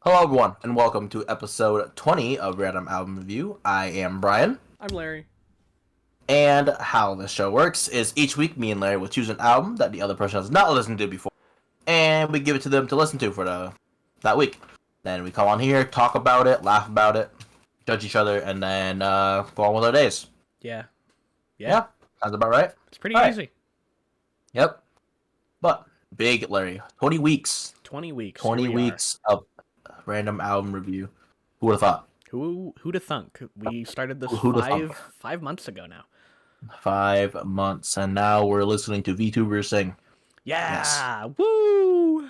Hello, everyone, and welcome to episode 20 of Random Album Review. I am Brian, I'm Larry. and how this show works is each week me and Larry will choose an album that the other person has not listened to before, and we give it to them to listen to for that week. Then we come on here, talk about it, laugh about it, judge each other, and then go on with our days. Yeah. Yeah. Yeah, sounds about right. It's pretty All right. easy. Yep. But big Larry, 20 weeks, 20 weeks. 20 Here we are. weeks of Random Album Review. Who would have thought? Who'da thunk? We started this Who'd have thunk? 5 months ago now. 5 months, and now we're listening to VTubers sing. Yes. Yeah. Woo!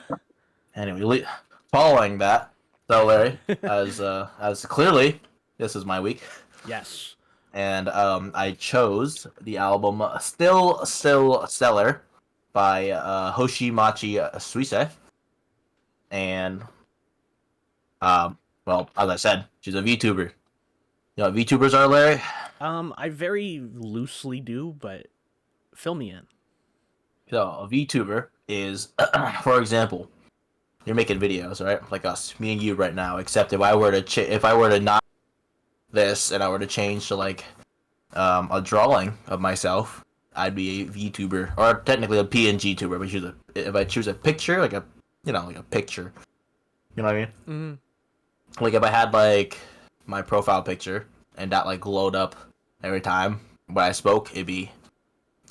Anyway, following that, so Larry, as clearly this is my week, Yes. and I chose the album "Still Stellar" by Hoshimachi Suisei, and well, as I said, she's a VTuber. You know what VTubers are, Larry? I very loosely do, but fill me in. So a VTuber is, for example, you're making videos, right? Like us, me and you right now. Except if I were to not this and I were to change to like a drawing of myself, I'd be a VTuber or technically a PNG tuber. But if I choose a picture, like like a picture, you know what I mean? Mm-hmm. Like if I had like my profile picture and that like glowed up every time when I spoke, it'd be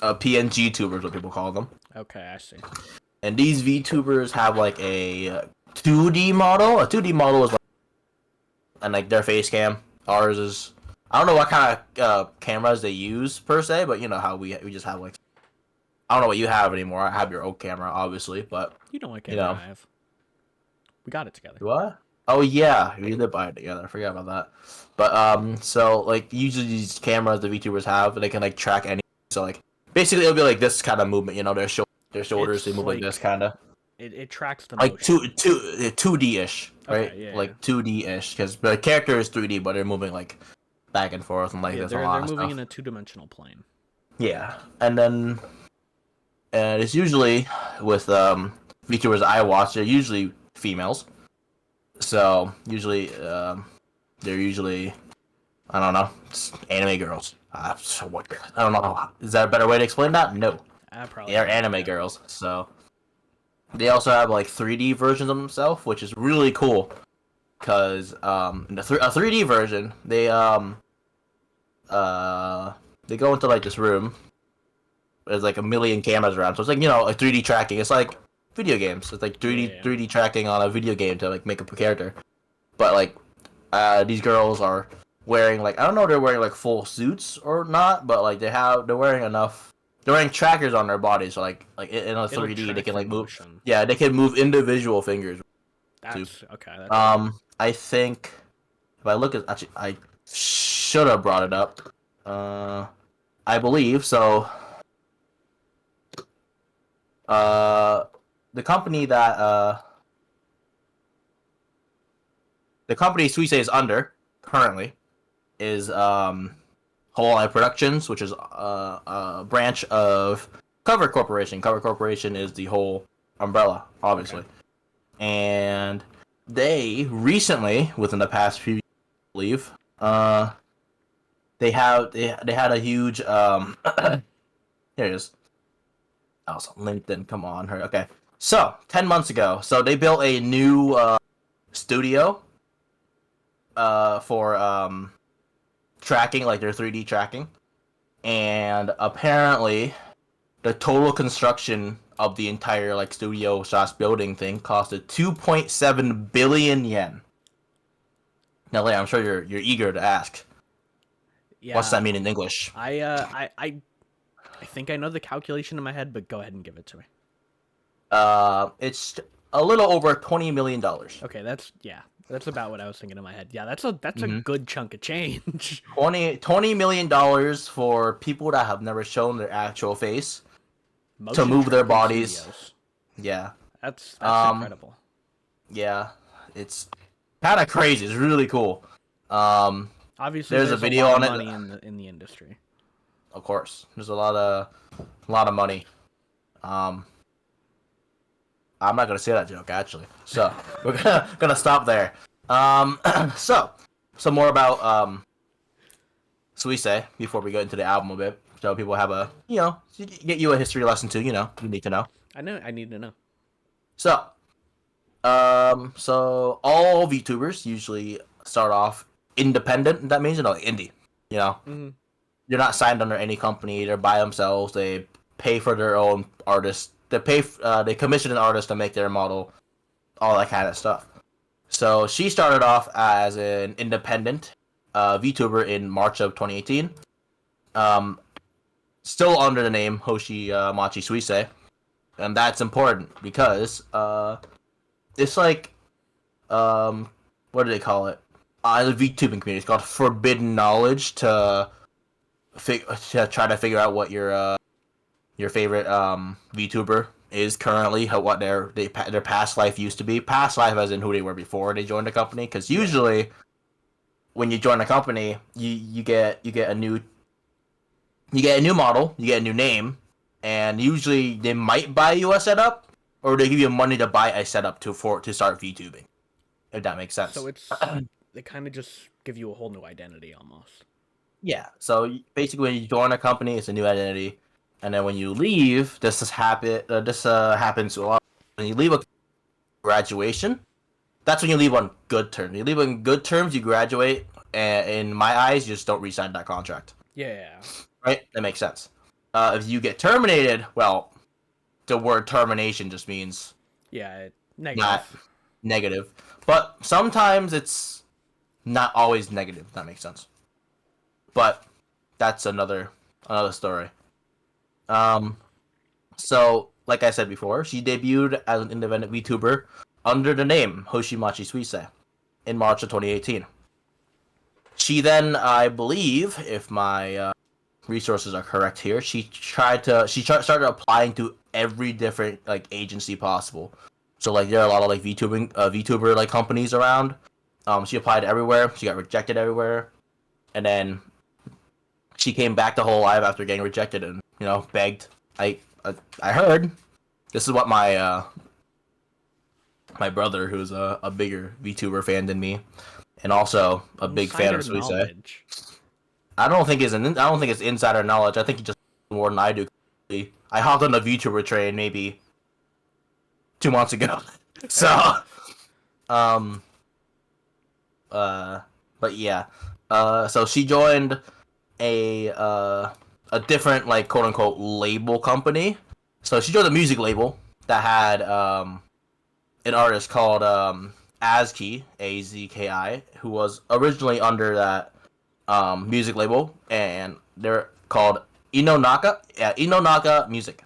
a PNG tuber, is what people call them. Okay, I see. And these VTubers have like a 2D model. A 2D model is like, and like their face cam. Ours is, I don't know what kind of cameras they use per se, but you know how we just have like, I don't know what you have anymore. I have your old camera, obviously, but You know what camera I have. We got it together. what? Oh yeah, we did buy it together. I forgot about that. But so like usually these cameras the VTubers have, they can like track any. So like basically it'll be like this kind of movement, you know, their shoulders, they It's move like this kind of. It tracks the Like motion. 2D ish, right? Okay, yeah, Like 2D ish, because the character is 3D, but they're moving like back and forth and like yeah. this a They're lot of moving stuff. in a two-dimensional plane. Yeah, and then it's usually with VTubers I watch, they're usually females. So usually they're usually, I don't know, anime girls. So what? I don't know. Is that a better way to explain that? No, Probably. they're Not, anime yeah. girls. So they also have like 3D versions of themselves, which is really cool. Cause in a 3D version, uh they go into like this room. There's like a million cameras around, so it's like like 3D tracking. It's like video games. It's like 3D Yeah. 3D tracking on a video game to like make up a character. But like these girls are wearing like, I don't know if they're wearing like full suits or not, but like they're wearing enough. They're wearing trackers on their bodies, so like in a It'll 3D they track can the like move. motion. Yeah, they can move individual fingers. Too. That's okay. That's cool. I think if I look at, actually I should have brought it up. I believe so. Uh, the company that the company Suisei is under currently is Whole Eye Productions, which is a branch of Cover Corporation. Cover Corporation is the whole umbrella, obviously, Okay. and they recently, within the past few years, I believe, they had a huge here it is. Oh, so LinkedIn, come on, her. Okay, so 10 months ago, so they built a new studio for tracking, like their 3D tracking, and apparently the total construction of the entire like studio slash building thing costed 2.7 billion yen. Now, Leia, I'm sure you're eager to ask. What's Yeah. that mean in English? I think I know the calculation in my head, but go ahead and give it to me. It's a little over $20 million. Okay, that's about what I was thinking in my head. Yeah, that's a Mm-hmm. good chunk of change. $20 million for people that have never shown their actual face to Motion move their tracking bodies. studios. Yeah. That's Um. incredible. Yeah. It's kind of crazy. It's really cool. Um. Obviously, There's a there's a video lot of on it. money in the industry. Of course, there's a lot of money. Um. I'm not gonna say that joke actually. So we're gonna stop there. So some more about Suisei before we get into the album a bit, so people have a get you a history lesson too. You need to know. I know. I need to know. So so all VTubers usually start off independent. That means like indie. You know, Mm-hmm. they're not signed under any company. They're by themselves. They pay for their own artists. They commission an artist to make their model, all that kind of stuff. So she started off as an independent VTuber in March of 2018. Um, Still under the name Hoshimachi Suisei, and that's important because it's like what do they call it? The VTubing community. It's called forbidden knowledge to try to figure out what your favorite VTuber is currently, what their past life used to be. Past life as in who they were before they joined the company. Because usually, when you join a company, you get a new model, you get a new name, and usually they might buy you a setup, or they give you money to buy a setup to start VTubing. If that makes sense. So they kind of just give you a whole new identity almost. Yeah. So basically, when you join a company, it's a new identity, and then when you leave, this happens a lot. When you leave a graduation, that's when you leave on good terms. You leave on good terms, you graduate, and in my eyes, you just don't re-sign that contract. Yeah. Right? That makes sense. If you get terminated, well, the word termination just means Yeah. Negative. not negative, but sometimes it's not always negative. If that makes sense. But that's another story. Um, so like I said before, she debuted as an independent VTuber under the name Hoshimachi Suisei in March of 2018. She then, I believe, if my resources are correct here, started applying to every different like agency possible. So like there are a lot of like VTuber like companies around. She applied everywhere. She got rejected everywhere, and then she came back to Whole Live after getting rejected and begged. I heard this is what my brother, who's a bigger VTuber fan than me, and also a big fan of Suisei. I don't think it's insider knowledge. I think he just knows more than I do. I hopped on the VTuber train maybe 2 months ago. So, um, but yeah, so she joined a different like quote unquote label company. So she joined a music label that had an artist called Azki, Azki, who was originally under that music label, and they're called Inonaka Music.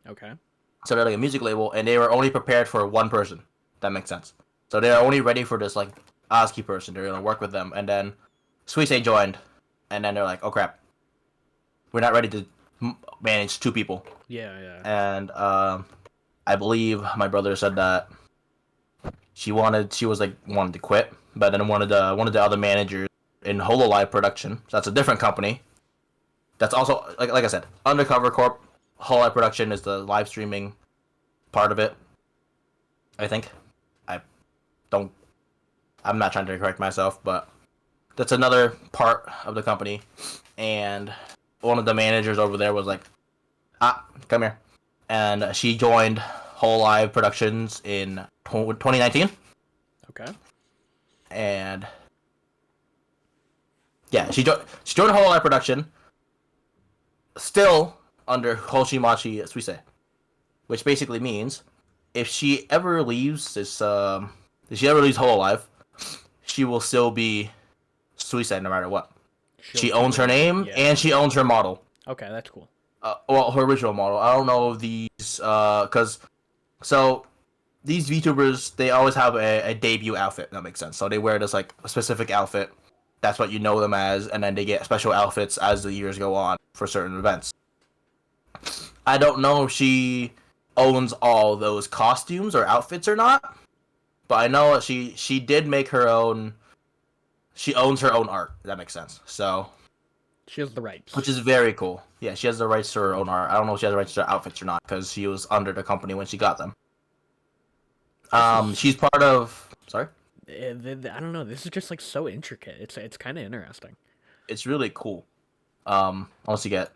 Okay. So they're like a music label, and they were only prepared for one person. That makes sense. So they're only ready for this like Azki person. They're gonna work with them, and then Suisei joined, and then they're like, "Oh crap, we're not ready to manage two people." Yeah. And I believe my brother said that she wanted to quit, but then one of the other managers in Hololive Production. So that's a different company. That's also like I said, Undercover Corp. Hololive Production is the live streaming part of it. I think. I don't. I'm not trying to correct myself, but that's another part of the company. And one of the managers over there was like, come here. And she joined Hololive Productions in 2019. Okay. And yeah, she joined Hololive Production, still under Hoshimachi Suisei, which basically means if she ever leaves Hololive, she will still be Suisei no matter what. She owns her name and she owns her model. Okay, that's cool. Well, her original model. I don't know if these these VTubers, they always have a debut outfit. That makes sense. So they wear this like a specific outfit. That's what you know them as, and then they get special outfits as the years go on for certain events. I don't know if she owns all those costumes or outfits or not, but I know she did make her own. She owns her own art. If that makes sense. So she has the rights, which is very cool. Yeah, she has the rights to her own art. I don't know if she has the rights to her outfits or not because she was under the company when she got them. This is She's part of. Sorry. I don't know. This is just like so intricate. It's kind of interesting. It's really cool. Unless you get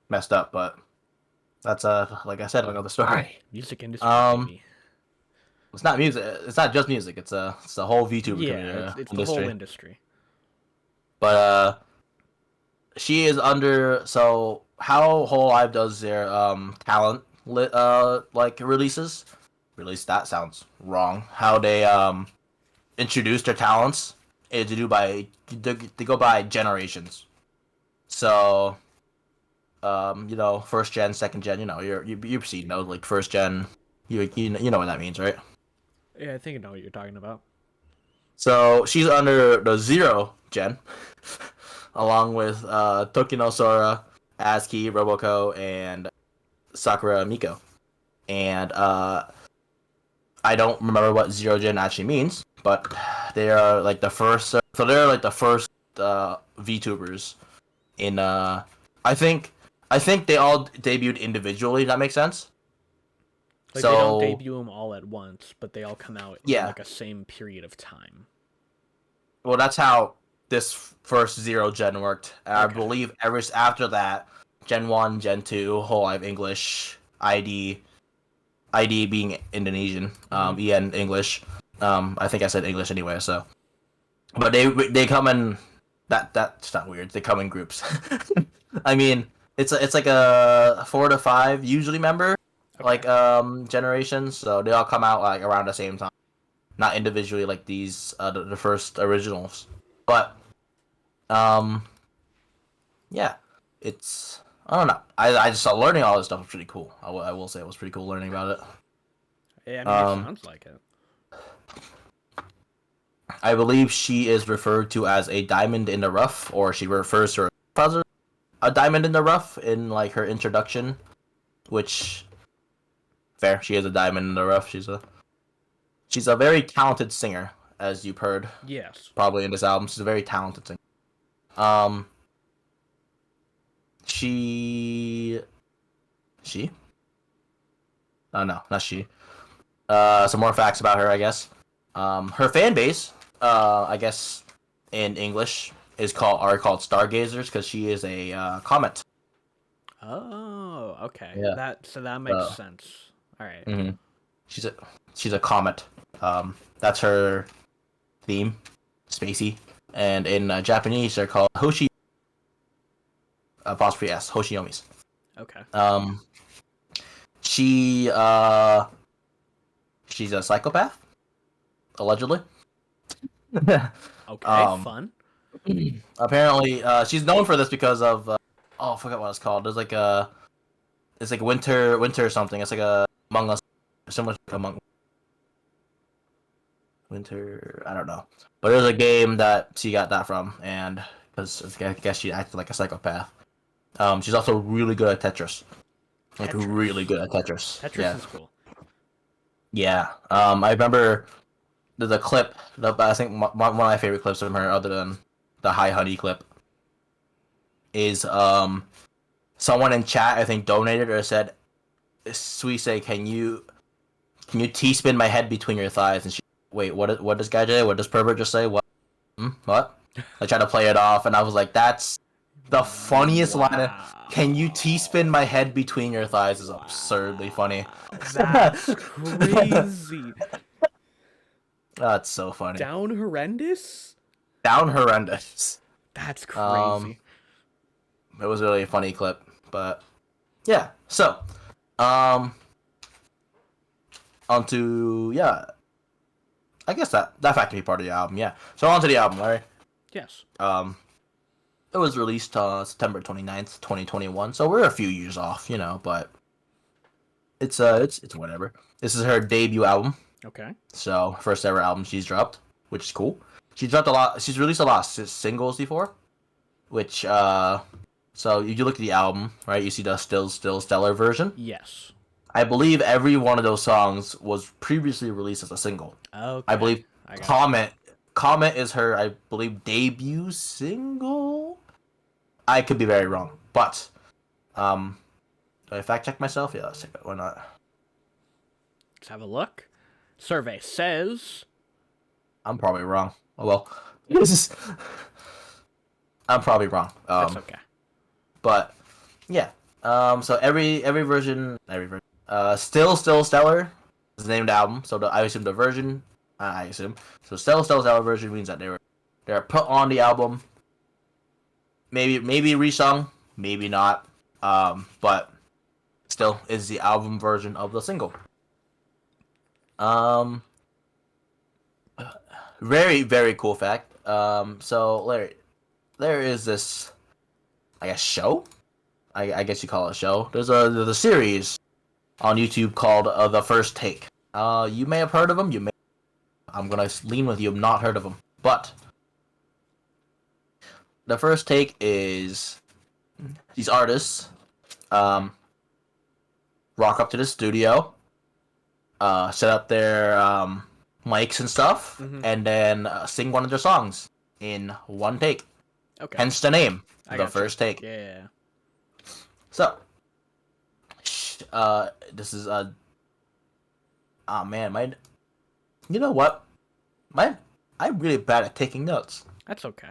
messed up, but that's like I said, another story. Music industry, Um, baby. it's not music. It's not just music. It's a whole VTuber Yeah, community it's the whole industry. industry. But she is under. So how Whole Live does their talent like releases. Release that sounds wrong. How they introduce their talents is to do by they go by generations. So first gen, second gen, you've seen those like first gen. You know what that means, right? Yeah, I think I know what you're talking about. So she's under the zero gen, along with Tokino Sora, Azuki, Roboco, and Sakura Miko. And I don't remember what zero gen actually means, but they are like the first. So they're like the first VTubers in. I think I think they all debuted individually. If that makes sense. Like they don't So debut them all at once, but they all come out in yeah, like a same period of time. well that's how this first zero gen worked. And I Okay. believe ever after that, Gen one, Gen two, whole life English, ID being Indonesian, Mm-hmm. EN English. I think I said English anyway. So, but they come in that's not weird. They come in groups. I mean, it's like a 4 to 5 usually member Okay. like generations. So they all come out like around the same time, not individually like these the first originals. But um yeah, it's I don't know. I just saw learning all this stuff was pretty cool. I will say it was pretty cool learning about it. Yeah, I mean it Um, sounds like it. I believe she is referred to as a diamond in the rough, or she refers to herself as a diamond in the rough in like her introduction, which fair. She is a diamond in the rough. She's a very talented singer, as you've heard Yes. probably in this album. She's a very talented singer. Um, she she no, not she. Some more facts about her, I guess. Her fan base, I guess, in English are called stargazers because she is a comet. Oh, okay. Yeah. That makes Uh, sense. All right. hmm She's a comet. That's her theme, spacey. And in Japanese, they're called apostrophe s Hoshiomis. Okay. Um, she she's a psychopath, allegedly. Okay. um, Fun. apparently, she's known for this because of I forgot what it's called. It's like winter or something. It's like a Among Us, similar to Among Winter. I don't know, but there's a game that she got that from, and because I guess she acted like a psychopath. She's also really good at Tetris, like really Tetris. good at Tetris. Tetris Yeah, is cool. yeah. I remember there's a clip. I think one of my favorite clips from her, other than the High Honey clip, is someone in chat I think donated or said, "Suisei, can you T spin my head between your thighs?" And she, wait, what does guy say? What does pervert just say? What? What? I tried to play it off, and I was like, that's the funniest line. Can you T spin Wow. my head between your thighs? Is absurdly funny. Wow. That's crazy. That's so funny. Down horrendous? Down horrendous. That's Um, crazy. it was really a funny clip, but yeah. So, um, onto yeah. I guess that fact can be part of the album. Yeah. So onto the album, Larry. Yes. Um, it was released September 29th, 2021. So we're a few years off, but it's whatever. This is her debut album. Okay. So first ever album she's dropped, which is cool. She's dropped a lot. She's released a lot of singles before, which so if you look at the album, right, you see the Still Stellar version. Yes. I believe every one of those songs was previously released as a single. I Okay. believe I got you. Comet is her, I believe, debut single. I could be very wrong, but do I fact check myself? Yeah, let's check it. Why not? Let's have a look. Survey says I'm probably wrong. Oh well. This is. I'm probably wrong. that's okay. But yeah. So every version, still stellar is the named album. So I assume the version, I assume so. Still stellar version means that they're put on the album. Maybe resung, maybe not. But still is the album version of the single. Um, very cool fact. So there is this, I guess, show. I guess you call it a show. There's a series on YouTube called The First Take. You may have heard of them. You may. I'm gonna lean with you. I've not heard of them, but The First Take is these artists rock up to the studio, set up their mics and stuff, and then sing one of their songs in one take. Okay. Hence the name, I The gotcha. First Take. Yeah. So, this is oh man, you know what? I'm really bad at taking notes. That's okay.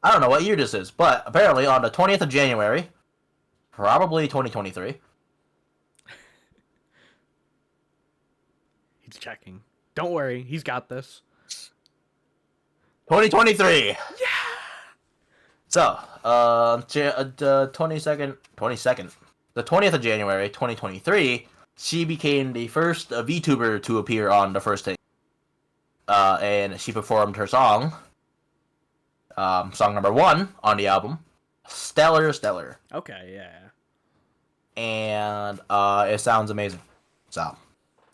I don't know what year this is, but apparently on the 20th of January, probably 2023. He's checking. Don't worry, he's got this. 2023. Yeah. So, the 22nd, the 20th of January, 2023, she became the first VTuber to appear on The First Take. And she performed her song, song number 1 on the album, Stellar. Okay, yeah. And it sounds amazing. So,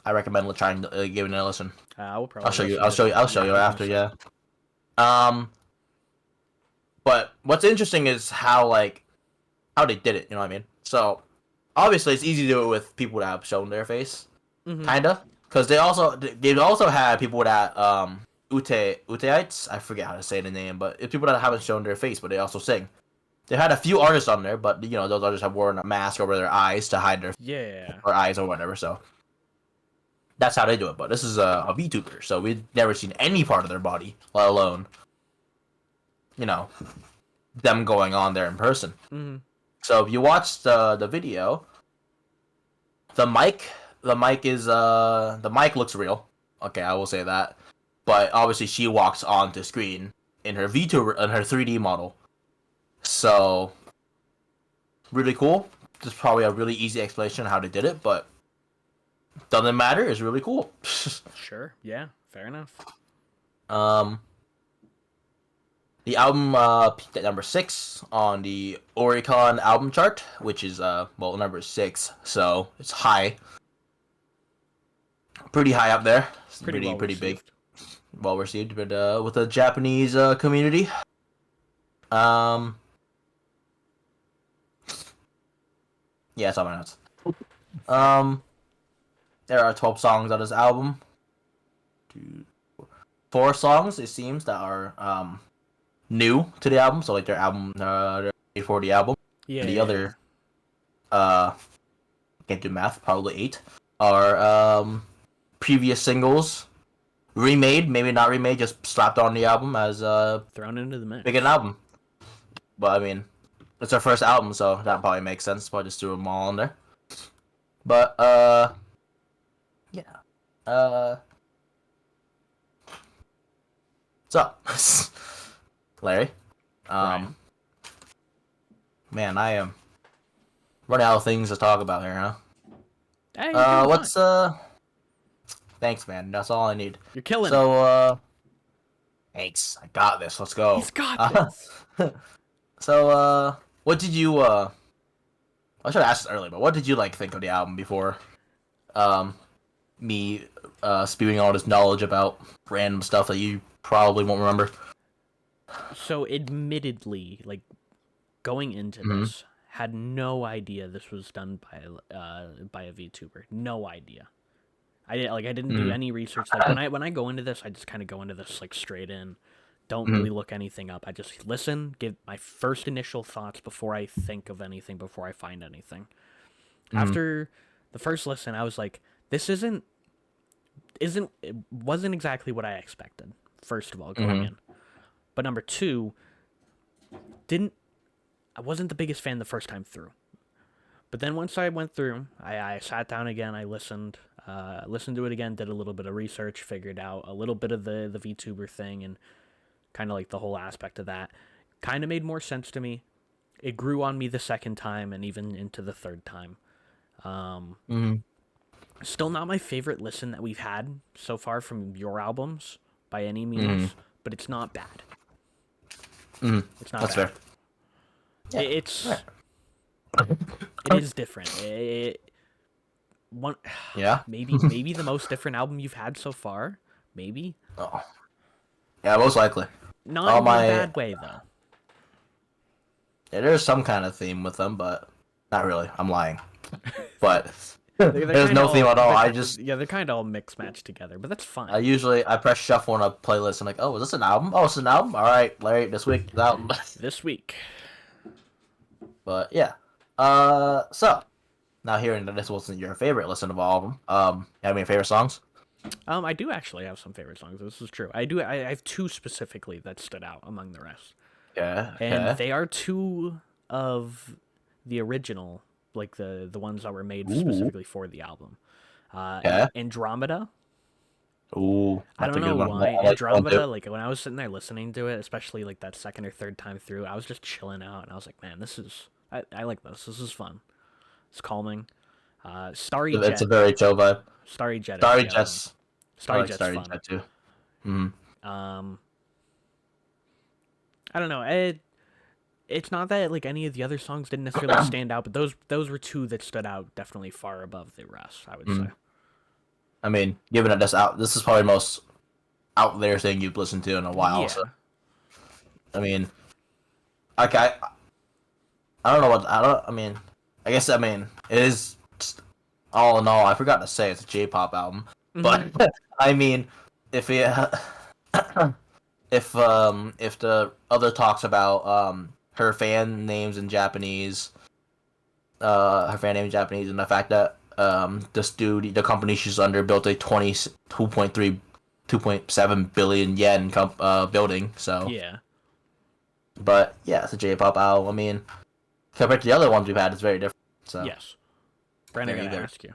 I recommend trying to give it a listen. I will probably. I'll show you after. Yeah. But what's interesting is how they did it. You know what I mean? So obviously it's easy to do it with people that have shown their face, kinda, because they've also had people that Uteites. I forget how to say the name, but it's people that haven't shown their face, but they also sing. They had a few artists on there, but those artists have worn a mask over their eyes to hide their or eyes or whatever. So that's how they do it. But this is a VTuber, so we've never seen any part of their body, let alone them going on there in person. So if you watch the video, the mic looks real. Okay, I will say that. But obviously she walks onto screen in her VTuber in her 3D model. So really cool. There's probably a really easy explanation of how they did it, but doesn't matter. It's really cool. Sure. Yeah. Fair enough. The album peaked at number 6 on the Oricon album chart, which is number 6, so it's high, pretty high up there. It's pretty big, well received, but with the Japanese community. Yeah, that's all my notes. There are 12 songs on this album. 4 songs, it seems, that are new to the album, so their album, before the album. Yeah. And the other, can't do math, probably 8, are previous singles, remade, maybe not remade, just slapped on the album as thrown into the mix. Big an album. But I mean, it's our first album, so that probably makes sense. Probably just threw them all in there. But yeah. So, Larry, Ryan. man, I am running out of things to talk about here, huh? Hey, you're doing fine. Thanks, man. That's all I need. You're killing it. So, thanks. I got this. Let's go. He's got this. So, what did you, I should have asked this earlier, but what did you, think of the album before, me, spewing all this knowledge about random stuff that you probably won't remember? So, admittedly, going into this, had no idea this was done by a VTuber. No idea. I didn't do any research. When I go into this, I just kind of go into this straight in. Don't really look anything up. I just listen, give my first initial thoughts before I think of anything, before I find anything. After the first listen, I was like, this isn't it wasn't exactly what I expected. First of all, going Mm-hmm. in, but number two, didn't I wasn't the biggest fan the first time through. But then once I went through, I sat down again, I listened to it again, did a little bit of research, figured out a little bit of the VTuber thing, and kind of like the whole aspect of that. Kind of made more sense to me. It grew on me the second time and even into the third time. Um, Mm-hmm. Still not my favorite listen that we've had so far from your albums by any Mm-hmm. means, but it's not bad. Mm-hmm. It's not That's bad. fair. Yeah. Right. It's it is different. One Yeah. maybe the most different album you've had so far. Maybe Oh. Yeah, most likely. not All in a my bad way though. yeah, there's some kind of theme with them, but not really. I'm lying. But They're there's kind of no theme all at all. I just yeah, they're kind of all mixed matched together, but that's I fine. usually I press shuffle on a playlist and like, oh, is this an album? Oh, it's an album. All right, Larry, this week's album. This week, But yeah. So now hearing that this wasn't your favorite listen of all of them, you have any favorite songs? I do actually have some favorite songs. This is true. I do. I have two specifically that stood out among the rest, Okay. and Okay. they are two of the original, like the ones that were made Ooh. specifically for the album. Okay. Andromeda. Ooh, I that's don't a know good one. why I like that one too. Andromeda. Like when I was sitting there listening to it, especially like that second or third time through, I was just chilling out, and I was like, man, this is I like this. This is fun. It's calming. Starry It's a Jet. very chill vibe. Starry Jet is Starry the other one. Jets. I Starry like Jet's Starry fun. Jet too. Hmm. Um, I don't know. It's not that like any of the other songs didn't necessarily stand out, but those were two that stood out definitely far above the rest. I would say. I mean, given that this is probably the most out there thing you've listened to in a while. So Yeah. I mean, okay, I don't know what I don't. I mean, I guess it is just, all in all. I forgot to say it's a J-pop album, but Hmm. I mean, if it if the other talks about her fan names in Japanese, her fan name in Japanese, and the fact that the company she's under built a 2.7 billion yen building. So, Yeah. but yeah, it's a J-pop album. I mean, compared to the other ones we've had, it's very different. So Yes. Brandon, I there you gotta go. ask you,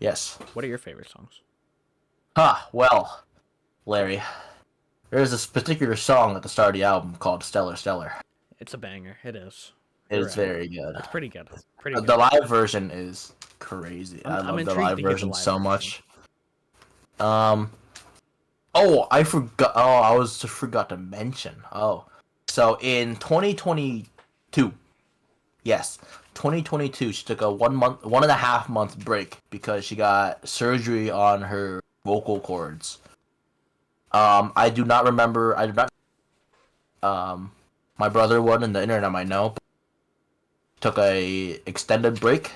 Yes. what are your favorite songs? Well, Larry, there's this particular song at the start of the album called Stellar Stellar. It's a banger. It is. You're It's right. very good. It's pretty good. Pretty The good. live version is crazy. I I'm love the intrigued live to hear the version live so version. much. Um. Oh, I forgot. Oh, I was just forgot to mention. Oh, so in 2022, yes, 2022, she took a 1 month, 1.5 month break because she got surgery on her vocal cords. I do not remember. I do not. My brother would, and the internet might know. Took a extended break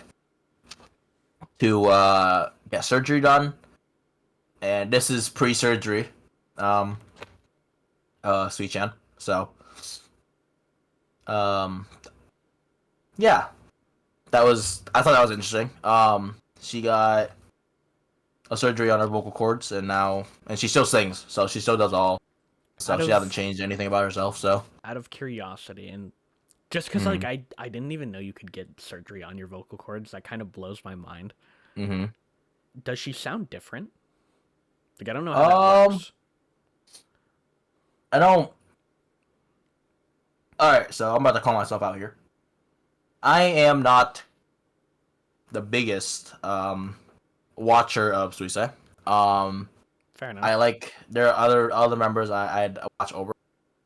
to get surgery done, and this is pre-surgery. Um, Sweet Chan. So, um, yeah, I thought that was interesting. She got a surgery on her vocal cords, and she still sings, so she still does all Out stuff. She hasn't of changed anything about herself. So, out of curiosity, and just because like mm-hmm. I didn't even know you could get surgery on your vocal cords, that kind of blows my mind. Mm-hmm. Does she sound different? Like I don't know how that Um, works. I don't. All right, so I'm about to call myself out here. I am not the biggest watcher of Suisei. Um, Fair enough. I like there are other members I'd watch over.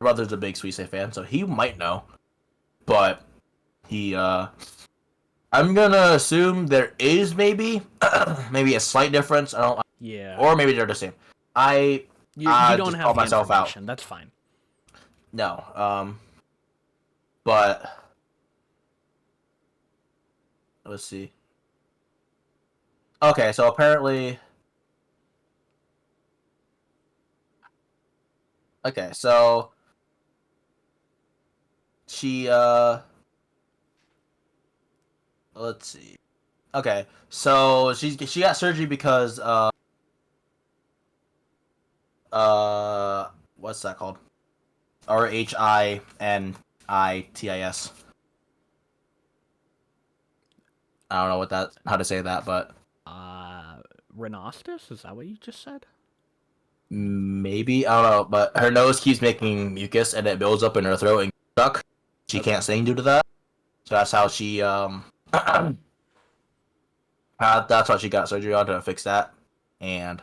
My brother's a big Suisei fan, so he might know, but he I'm gonna assume there is maybe maybe a slight difference. I don't, Yeah. or maybe they're the same. I You don't just have called the myself out. information. That's fine. No, but let's see. Okay, so apparently, okay, so she let's see. Okay, so she got surgery because What's that called? Rhinnitis. I don't know how to say that, but Rhinostus? Is that what you just said? maybe I don't know. But her nose keeps making mucus, and it builds up in her throat and stuck. She Okay. can't sing due to that. So that's how she that's why she got surgery on to fix that. And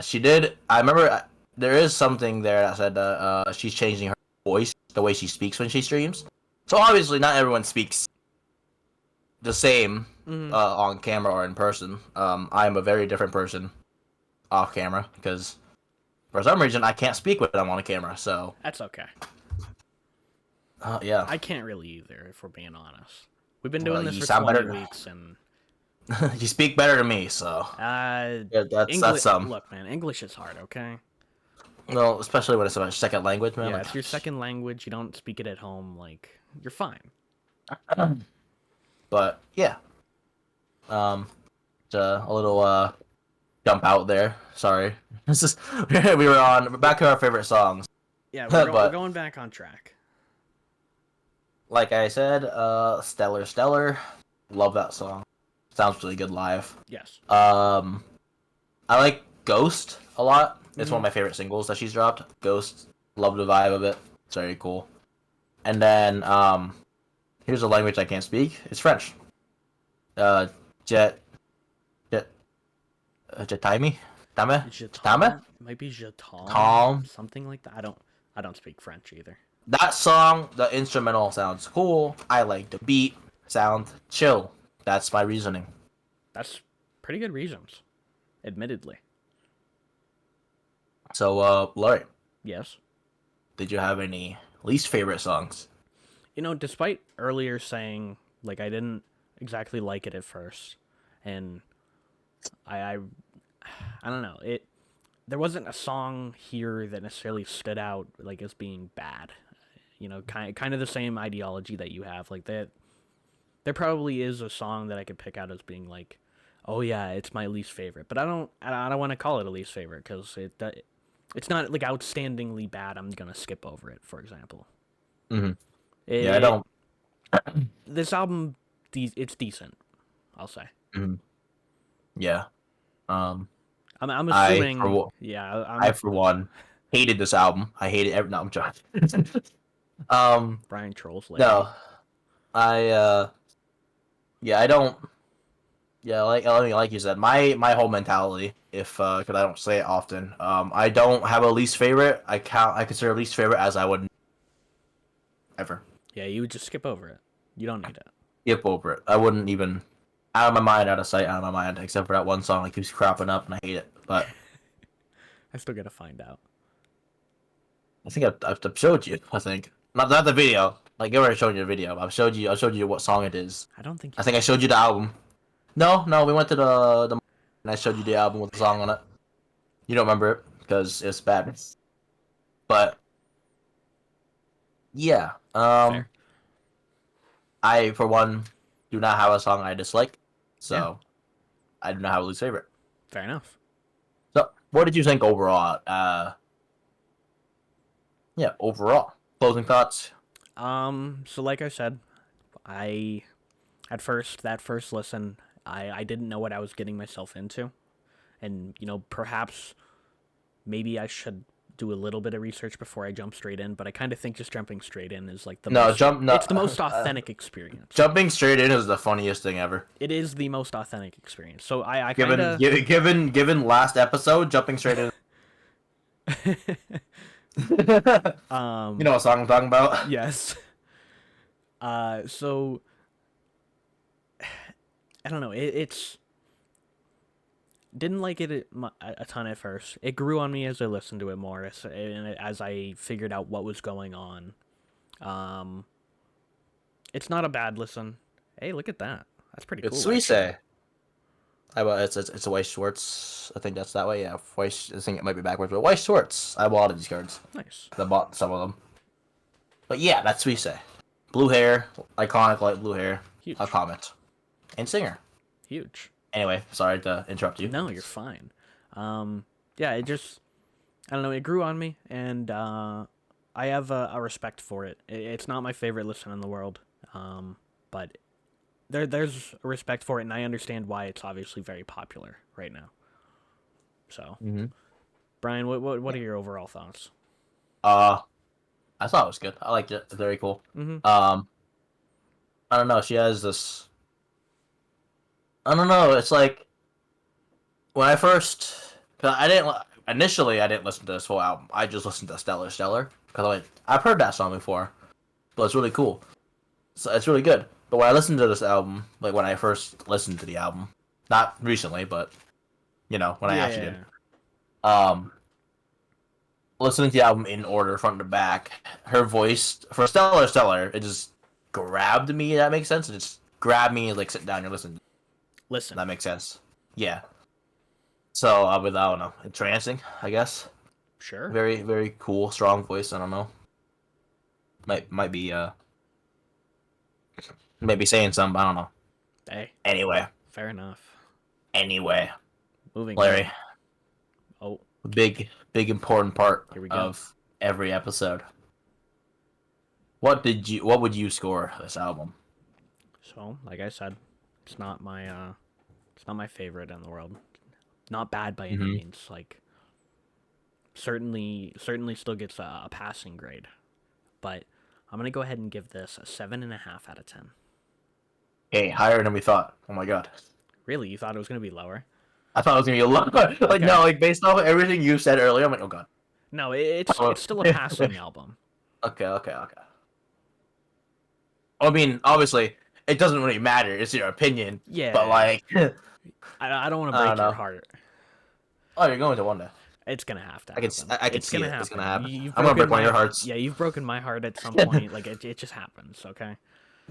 she did. I remember there is something there that said she's changing her voice, the way she speaks when she streams. So obviously, not everyone speaks the same Mm-hmm. on camera or in person. I am a very different person off camera because for some reason I can't speak when I'm on a camera. So That's okay. yeah, I can't really either, if we're being honest. We've been well, doing this you for sound 20 better. weeks, and You speak better than me, so yeah, that's English. some. Look, man, English is hard. Okay. Well, especially when it's a second language, man. Yeah, Like, it's your second language. You don't speak it at home. Like, you're fine. but yeah, um, it's a little jump out there. Sorry, this is we were on back to our favorite songs, Yeah, we're but going back on track. like I said, Stellar, love that song. Sounds really good live. Yes. I like Ghost a lot. It's one Mm-hmm. of my favorite singles that she's dropped. Ghost, love the vibe of it. It's very cool. And then here's a language I can't speak. It's French. Uh, Jet, Jet, Jetaime, Tame, Tame, Jeton? Might be Jeton? Tom. Something like that. I don't speak French either. That song, the instrumental sounds cool. I like the beat, sound chill. That's my reasoning. That's pretty good reasons. Admittedly. So, Laurie, Yes. did you have any least favorite songs? You know, despite earlier saying like I didn't exactly like it at first, and I I don't know, there wasn't a song here that necessarily stood out like as being bad. You know, kind of the same ideology that you have. Like that, there probably is a song that I could pick out as being like, oh yeah, it's my least favorite. But I don't want to call it a least favorite because it's not like outstandingly bad. I'm gonna skip over it, for example. Mm-hmm. Yeah, I It don't. this album, it's decent. I'll say. Mhm. Yeah. Um, I'm I assuming. Yeah, I I'm for one hated this album. I hated every. No, I'm joking. um, Brian trolls lately. no, I yeah, I don't. Yeah, like you said, my whole mentality, if because I don't say it often, I don't have a least favorite. I consider least favorite as I would ever Yeah, you would just skip over it. You don't need it. skip over it. I wouldn't even out of my mind, out of sight, out of my mind, except for that one song that keeps cropping up and I hate it. But I still gotta find out. I think I've showed you. I think not the video. Like I already showed you the video. I showed you what song it is. I don't think I you think I did. showed you the album. No, we went to the and I showed you the album with the song on it. You don't remember it because it's bad. But yeah, Fair. I for one do not have a song I dislike, Yeah, so I do not have a least favorite. fair enough. So what did you think overall? Yeah, overall closing thoughts. So like I said, I at first that first listen, I didn't know what I was getting myself into, and you know perhaps maybe I should do a little bit of research before I jump straight in. But I kind of think just jumping straight in is like the No, most. jump no. It's the most authentic experience. Jumping straight in is the funniest thing ever. It is the most authentic experience. So I kind Given of. given last episode, jumping straight in. You know what song I'm talking about? Yes. So I don't know. It's didn't like it a ton at first. It grew on me as I listened to it more, and as I figured out what was going on. Um, it's not a bad listen. Hey, look at that. That's pretty It's cool, actually. Suisei. It's a Weiss Schwartz. I think that's that way. Yeah, Weiss. I think it might be backwards, but Weiss Schwartz. I bought these cards. Nice. I bought some of them. But yeah, that's Suisei. Blue hair, iconic light blue hair. Huge. A comment. And singer. Huge. Anyway, sorry to interrupt you. No, you're fine. Yeah, it just I don't know. It grew on me, and I have a respect for it. It's not my favorite listen in the world, but there's a respect for it, and I understand why it's obviously very popular right now. So, Mm-hmm. Brian, what are your overall thoughts? Uh, I thought it was good. I liked it. It's very cool. Mm-hmm. Um, I don't know. She has this. I don't know. It's like when I first, cause I didn't initially I didn't listen to this whole album. I just listened to Stellar Stellar because I'm like I've heard that song before, but it's really cool. So it's really good. But when I listened to this album, like when I first listened to the album, not recently, but when I actually did, Yeah. um, listening to the album in order, front to back, her voice for Stellar Stellar, it just grabbed me. That makes sense. It just grabbed me, like sit down and listen. Listen. That makes sense. Yeah. So I don't know, entrancing, I guess. Sure. Very, very cool, strong voice. I don't know. Might be maybe saying something. I don't know. Hey, Anyway, fair enough. anyway, Moving Larry, on. Oh, big important part here we go. of every episode. What would you score this album? So, like I said, it's not my favorite in the world. Not bad by any Mm-hmm. means. Like certainly still gets a passing grade. But I'm gonna go ahead and give this a 7.5 out of 10. Hey, higher than we thought. Oh my god. Really, you thought it was gonna be lower? I thought it was gonna be a lot. Like Okay. no, like based off of everything you said earlier, I'm like, oh god. No, it's still a passing album. Okay. I mean, obviously, it doesn't really matter. It's your opinion, but Yeah, like, I I don't want to don't break your know. heart. Oh, you're going to one day. It's gonna have to I can, happen. I can It's see gonna it. It's gonna happen. happen. You've I'm gonna break broken one of my your hearts. yeah. You've broken my heart at some point. Like it just happens. Okay.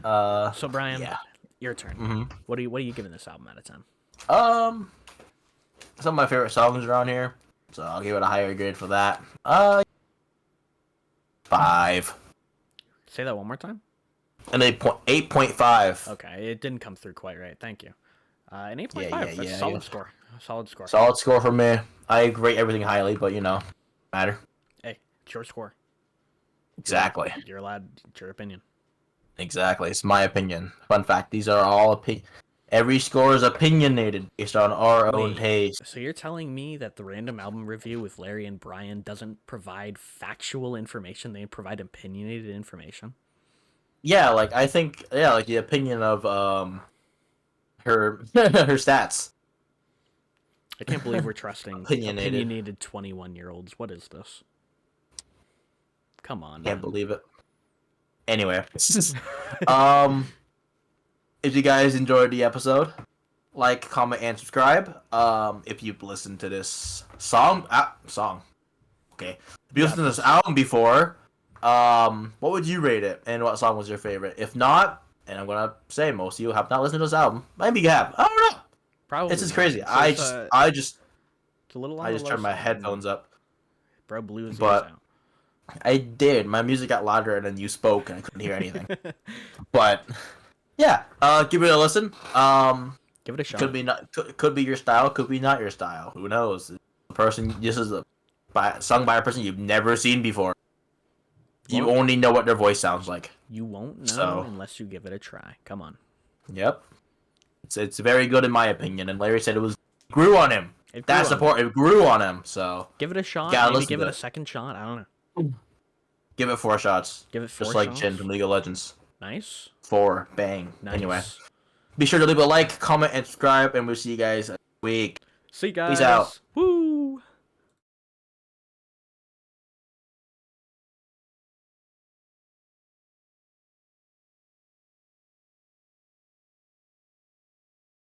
So Brian, Yeah. your turn. hmm What are you giving this album out of 10? Um, some of my favorite songs around here, so I'll give it a higher grade for that. 5, Say that one more time. an 8.5. Okay, it didn't come through quite right. Thank you. An Yeah, 8.5. That's a yeah. solid score. A solid score. Solid score for me. I rate everything highly, but matter. Hey, it's your score. Exactly. You're allowed. It's your opinion. Exactly. It's my opinion. Fun fact: these are all every score is opinionated based on our own Wait, taste. so you're telling me that the random album review with Larry and Brian doesn't provide factual information? They provide opinionated information. Yeah, like I think, yeah, like the opinion of her her stats. I can't believe we're trusting Opinionated. opinionated 21-year-olds. What is this? Come on, Can't man. believe it. Anyway, um, if you guys enjoyed the episode, like, comment, and subscribe. If you've listened to this song, okay. If you You listened got to this this. album before, what would you rate it, and what song was your favorite? If not, and I'm gonna say most of you have not listened to this album. Maybe you have. I don't know. Probably This is not. crazy. It's a little on I the just low turned my side. headphones up, Bro blew his ears but out. I did. My music got louder, and then you spoke, and I couldn't hear anything. But yeah, give it a listen. Give it a shot. Could be not, could be your style, could be not your style. Who knows? This is sung by a person you've never seen before. You Well, only know what their voice sounds like. you won't know So, unless you give it a try. Come on. yep, it's very good in my opinion. And Larry said it grew on him. It grew That on me. support it grew on him. So Give it a you shot. gotta Maybe listen give it to a it. second shot. I don't know. Give it 4 shots, Give it 4 just like shots. Jin from League of Legends. Nice. 4 bang. Anyway, Nice. be sure to leave a like, comment, and subscribe, and we'll see you guys next week. See you Peace out. guys. Woo!